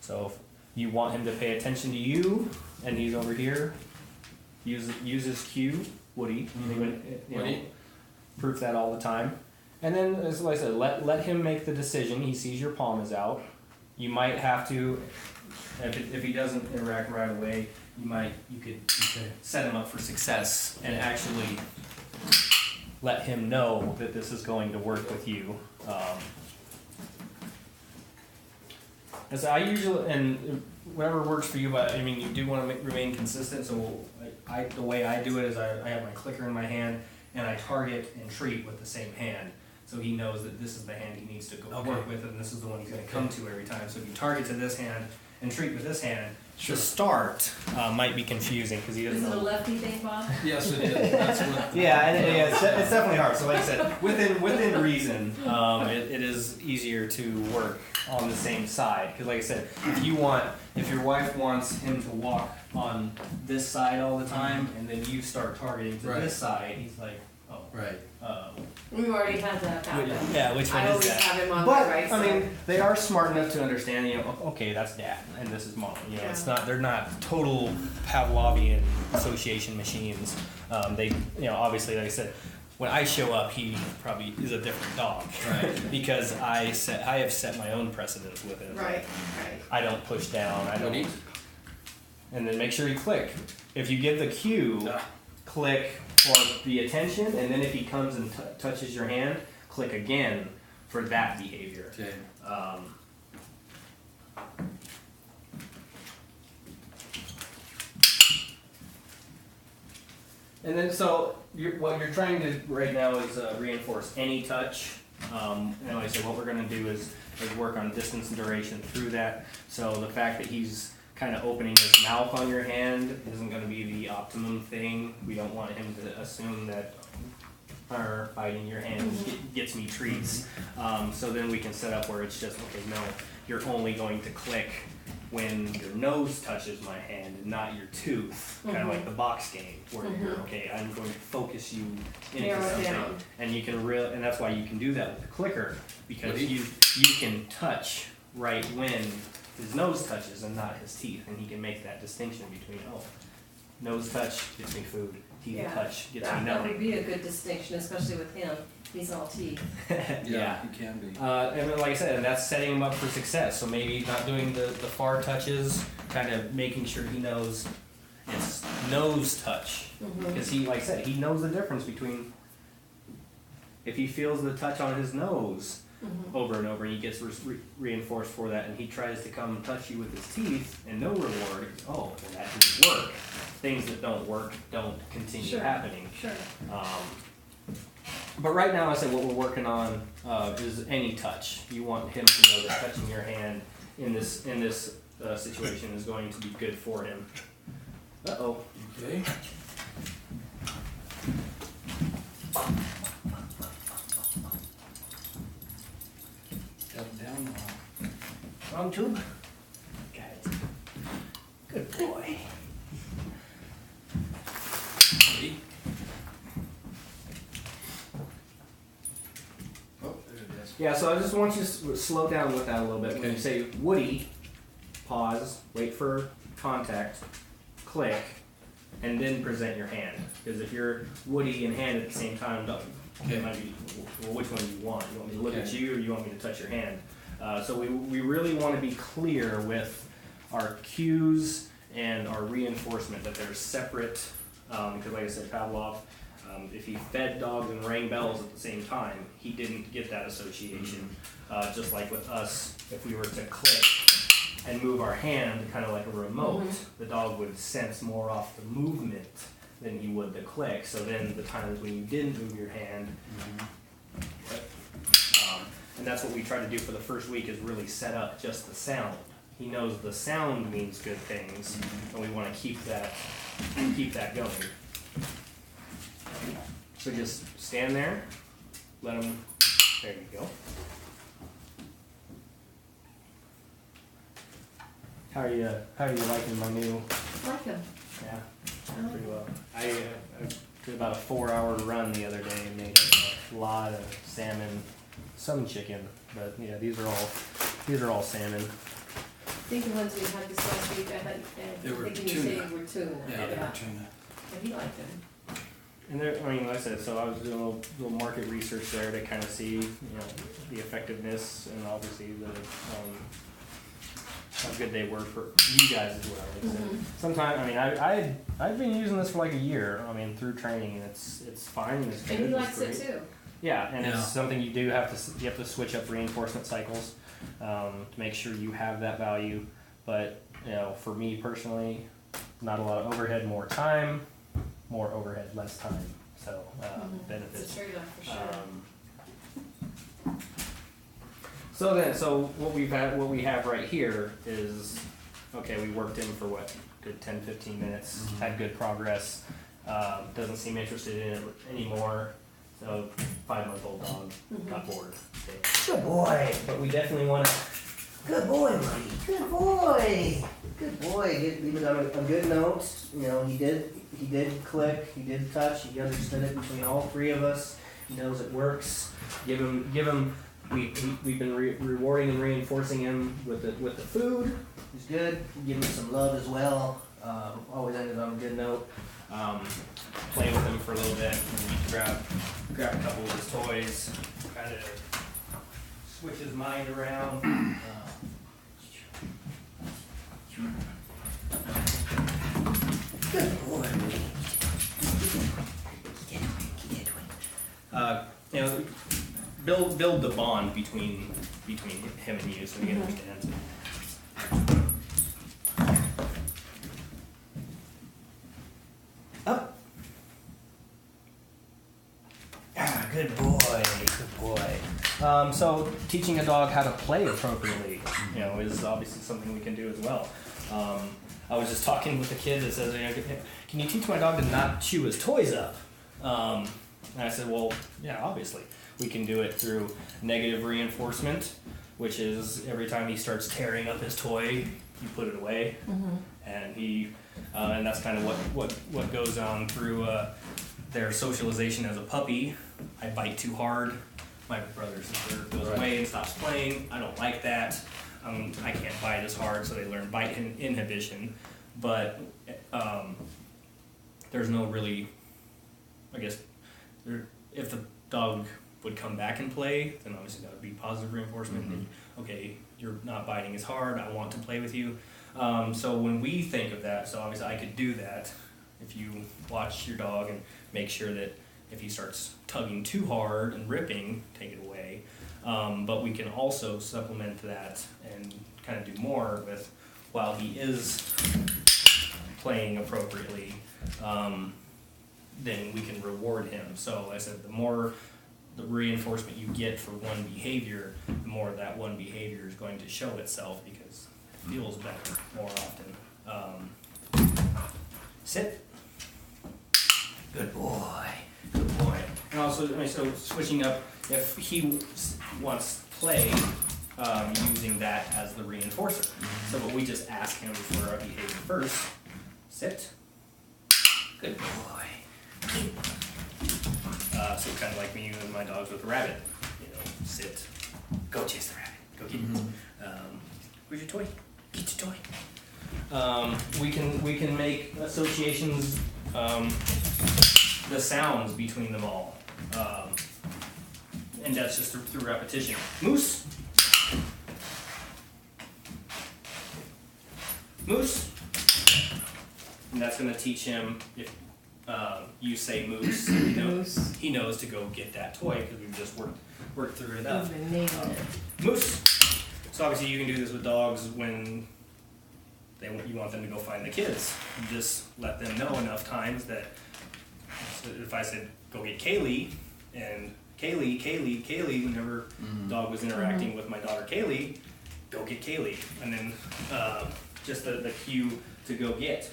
So if you want him to pay attention to you, and he's over here, use his cue, Woody. Woody. Proof that all the time. And then, as I said, let him make the decision. He sees your palm is out. You might have to, if he doesn't interact right away, you could set him up for success and actually let him know that this is going to work with you. As I usually, and whatever works for you, but I mean, you do want to remain consistent. So the way I do it is I have my clicker in my hand and I target and treat with the same hand. So he knows that this is the hand he needs to go work with, and this is the one he's going to come to every time. So if you target to this hand and treat with this hand, the start might be confusing because he doesn't know. Is it a lefty thing, Bob? Yes, it is. That's what. Yeah, it's definitely hard. So like I said, within reason, it is easier to work on the same side. Because like I said, if your wife wants him to walk on this side all the time, and then you start targeting to this side, he's like, oh, right. We've already had that happen. Yeah, which one I is always that? have him on But my right I side. mean, they are smart enough to understand. Okay, that's dad, and this is mom. They're not total Pavlovian association machines. They, obviously, like I said, when I show up, he probably is a different dog, Right. because I have set my own precedents with him. Right. I don't push down. I don't. Woody. And then make sure you click. If you give the cue, click for the attention, and then if he comes and touches your hand, click again for that behavior. Okay. And then so what you're trying to right now is reinforce any touch. And like I said, what we're going to do is work on distance and duration through that. So the fact that he's kind of opening his mouth on your hand isn't going to be the optimum thing. We don't want him to assume that her biting your hand gets me treats. So then we can set up where it's just, okay, no, you're only going to click when your nose touches my hand and not your tooth, kind of like the box game, where you're, okay, I'm going to focus you into Narrow it something. down. And you can and that's why you can do that with the clicker, because Woody? you can touch right when his nose touches and not his teeth, and he can make that distinction between, nose touch gets me food, teeth touch gets me That nothing. would be a good distinction, especially with him. He's all teeth. Yeah. It can be. And then, like I said, and that's setting him up for success. So maybe not doing the far touches, kind of making sure he knows it's nose touch. Because he, like I said, he knows the difference between if he feels the touch on his nose over and over, and he gets reinforced for that, and he tries to come touch you with his teeth and no reward, well, that didn't work. Things that don't work don't continue happening. Sure. But right now, I said what we're working on is any touch. You want him to know that touching your hand in this situation is going to be good for him. Uh-oh. Okay. Got it down now. Wrong tube? Got it. Good boy. Woody. Oh, there it is. Yeah, so I just want you to slow down with that a little bit. When Okay. you say Woody, pause, wait for contact, click, and then present your hand. Because if you're Woody and hand at the same time, it might be, well, which one do you want? You want me to look at you, or you want me to touch your hand? So we really want to be clear with our cues and our reinforcement, that they're separate. Because like I said, Pavlov, if he fed dogs and rang bells at the same time, he didn't get that association. Just like with us, if we were to click and move our hand kind of like a remote, the dog would sense more off the movement than he would the click. So then the times when you didn't move your hand, and that's what we try to do for the first week, is really set up just the sound. He knows the sound means good things, and we want to keep that going. So just stand there, let him, there you go. How are you liking my new, Like him. yeah, pretty well. I did about a 4-hour run the other day and made a lot of salmon, some chicken, but yeah, these are all salmon. think the ones we had this last week, I They were think you tuna. said were tuna. Yeah, they were tuna. And he liked them. And there, I mean, like I said, so I was doing a little market research there to kind of see, you know, the effectiveness and obviously the, how good they were for you guys as well. Like I said, sometimes, I mean, I've been using this for like a year, I mean, through training, and it's fine, and it's good. And he it's likes it great. too. Yeah, and Yeah. it's something you do have to, you have to switch up reinforcement cycles, to make sure you have that value. But, you know, for me personally, not a lot of overhead, more time, more overhead, less time, so, It's benefits. a trade-off for sure. So what we have right here is, okay, we worked in for what, good 10, 15 minutes, had good progress, doesn't seem interested in it anymore, so 5-month-old dog got bored. Okay. Good boy. But we definitely wanna, Good boy, buddy. Good boy. Good boy. He was on a good note. You know, he did click. He did touch. He understood it between all three of us. He knows it works. Give him. We've been rewarding and reinforcing him with the food. He's good. Give him some love as well. Always ended on a good note. Play with him for a little bit. And we grab a couple of his toys. Kind of switch his mind around. Good boy. You know, build the bond between him and you, so he understands. Up. Ah, good boy. Good boy. So teaching a dog how to play appropriately, you know, is obviously something we can do as well. I was just talking with a kid that says, you know, can you teach my dog to not chew his toys up? And I said, well, yeah, obviously. We can do it through negative reinforcement, which is every time he starts tearing up his toy, you put it away. And and that's kind of what goes on through their socialization as a puppy. I bite too hard. My brother or sister goes away and stops playing. I don't like that. I can't bite as hard, so they learn bite inhibition. But there's no really, I guess, if the dog would come back and play, then obviously that would be positive reinforcement. And, okay, you're not biting as hard, I want to play with you. So when we think of that, so obviously I could do that if you watch your dog and make sure that if he starts tugging too hard and ripping, take it away. But we can also supplement that and kind of do more with, while he is playing appropriately, then we can reward him. So like I said, the more the reinforcement you get for one behavior, the more that one behavior is going to show itself because it feels better more often. Sit. Good boy. Good boy. And also, so switching up, if he wants to play, using that as the reinforcer. So but we just ask him for a behavior first. Sit. Good boy. So kind of like me and my dogs with the rabbit. You know, sit. Go chase the rabbit. Go get it. Where's your toy? Get your toy. We can make associations, the sounds between them all. And that's just through repetition. Moose. Moose. And that's going to teach him, if you say moose, he knows to go get that toy because we've just worked through it enough. We've been naming it. Moose. So obviously you can do this with dogs when you want them to go find the kids. You just let them know enough times that, so if I said go get Kaylee, and Kaylee, whenever dog was interacting with my daughter Kaylee, go get Kaylee, and then just the cue to go get.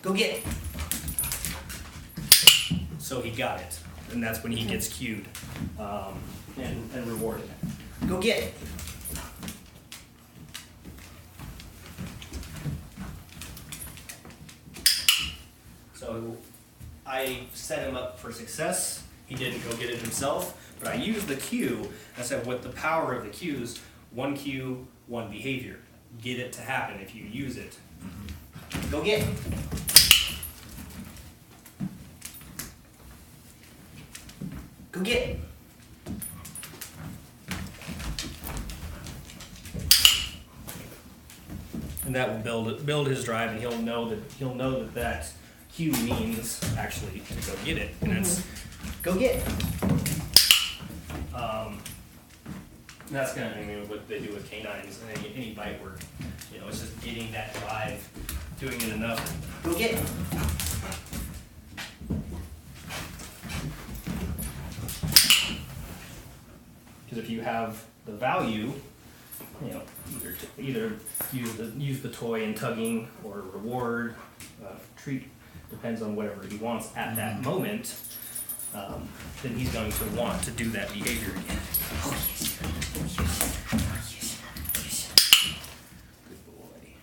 Go get it. So he got it, and that's when he gets cued and rewarded. Go get it. So I set him up for success. He didn't go get it himself, but I used the cue. I said, with the power of the cues, one cue, one behavior. get it to happen if you use it. Go get. Go get. And that will build his drive, and he'll know that cue means actually to go get it, and Go get. that's kind of what they do with canines and any bite work. You know, it's just getting that drive, doing it enough. Go get. Because if you have the value, you know, either use the toy in tugging or reward, treat, depends on whatever he wants at that moment. Then he's going to want to do that behavior again. Good boy.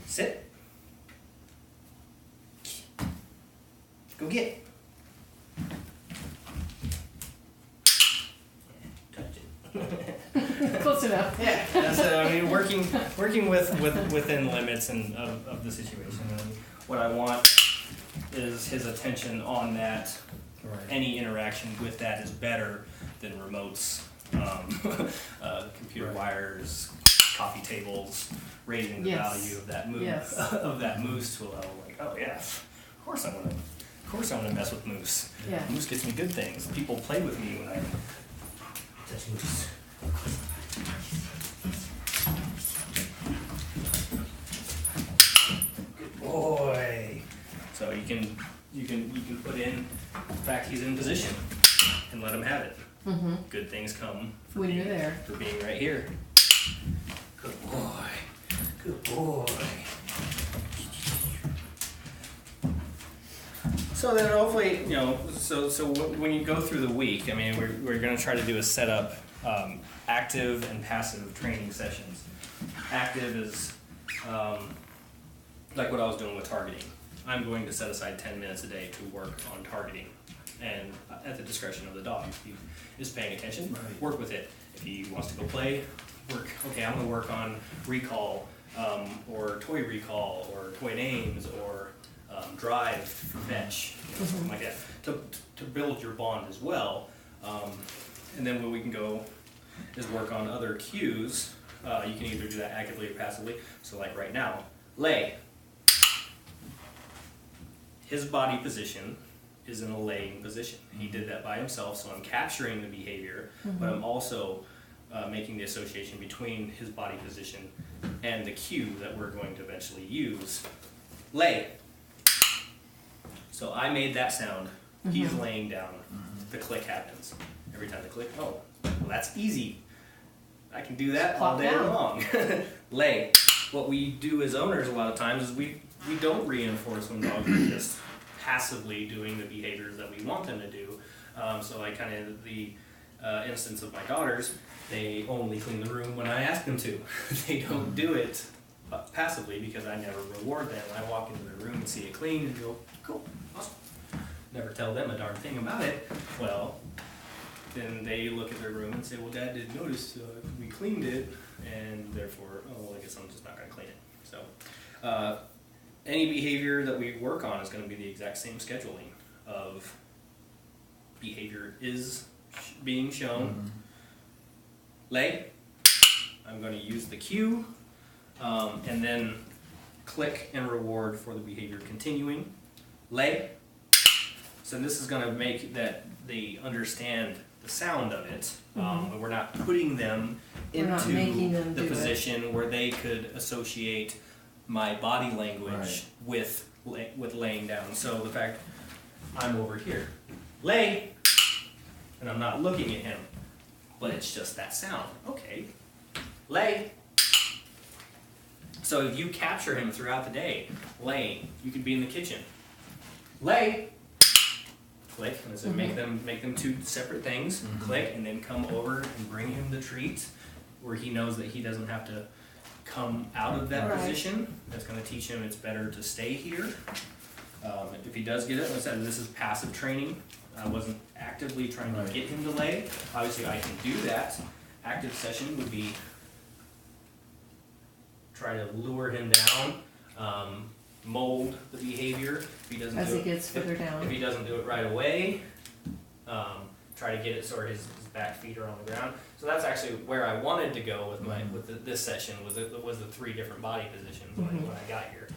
Sit. Go get. Touch it. Close enough. Yeah, that's it. I mean, working within limits and of the situation. And what I want is his attention on that. Right. Any interaction with that is better than remotes, computer Right. wires, coffee tables, raising the Yes. value of that moose Yes. of that moose to a level like, oh yeah, of course I want to mess with moose. Yeah. Moose gets me good things. People play with me when I Touch moose. Good boy. So you can put in the fact he's in position and let him have it. Mm-hmm. Good things come for When you're being, there. for being right here. Good boy. Good boy. So then hopefully, you know, so when you go through the week, I mean, we're going to try to do a setup, active and passive training sessions. Active is like what I was doing with targeting. I'm going to set aside 10 minutes a day to work on targeting, and at the discretion of the dog. If he is paying attention, Right. work with it. If he wants to go play, work. Okay, I'm going to work on recall, or toy recall, or toy names, or drive, fetch, you know, something like that, to build your bond as well. And then what we can go is work on other cues. You can either do that actively or passively. So like right now, lay. His body position is in a laying position. He did that by himself, so I'm capturing the behavior, but I'm also making the association between his body position and the cue that we're going to eventually use. Lay. So I made that sound. He's laying down. The click happens. Every time the click, oh, well, that's easy. I can do that all Plop day down. long. Lay. What we do as owners a lot of times is we don't reinforce when dogs are just passively doing the behaviors that we want them to do. So like kind of the instance of my daughters, they only clean the room when I ask them to. They don't do it passively because I never reward them. I walk into their room and see it clean and go, cool, awesome. Never tell them a darn thing about it. Well, then they look at their room and say, well, Dad didn't notice we cleaned it, and therefore, oh, well, I guess I'm just not going to clean it. So any behavior that we work on is going to be the exact same scheduling of behavior is being shown. Lay. I'm going to use the cue, and then click and reward for the behavior continuing. Lay. So this is going to make that they understand the sound of it, but we're not putting them We're not into making them the do it. position where they could associate my body language with laying down. So the fact I'm over here, lay, and I'm not looking at him, but it's just that sound. Okay, lay. So if you capture him throughout the day, laying, you could be in the kitchen, lay. Click, and so make them two separate things. Click, and then come over and bring him the treat, where he knows that he doesn't have to come out of that Right. position. That's going to teach him it's better to stay here. If he does get it, like I said, this is passive training. I wasn't actively trying to get him to lay. Obviously, I can do that. Active session would be try to lure him down, mold the behavior. If he doesn't As do he it, gets further down. if he doesn't do it right away, try to get it so his back feet are on the ground. So that's actually where I wanted to go with my this session was the 3 different body positions when I got here.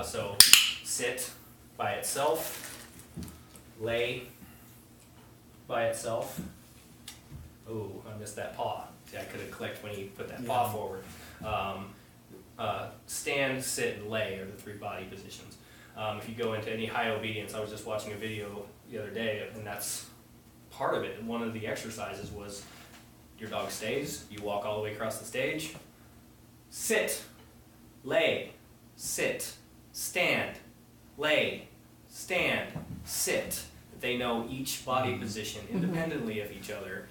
So sit by itself, lay by itself. Oh, I missed that paw. See, I could have clicked when he put that paw forward. Stand, sit, and lay are the 3 body positions. If you go into any high obedience, I was just watching a video the other day, and that's part of it. One of the exercises was your dog stays, you walk all the way across the stage, sit, lay, sit, stand, lay, stand, sit. They know each body position independently of each other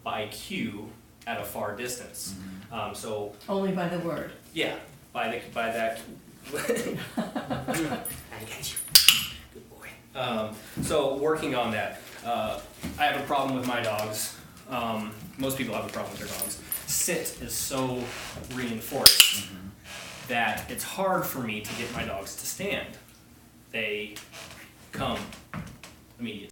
by cue at a far distance. So Only by the word. yeah, by that. I got you. Good boy. So working on that. I have a problem with my dogs. Most people have a problem with their dogs. Sit is so reinforced that it's hard for me to get my dogs to stand. They come immediately.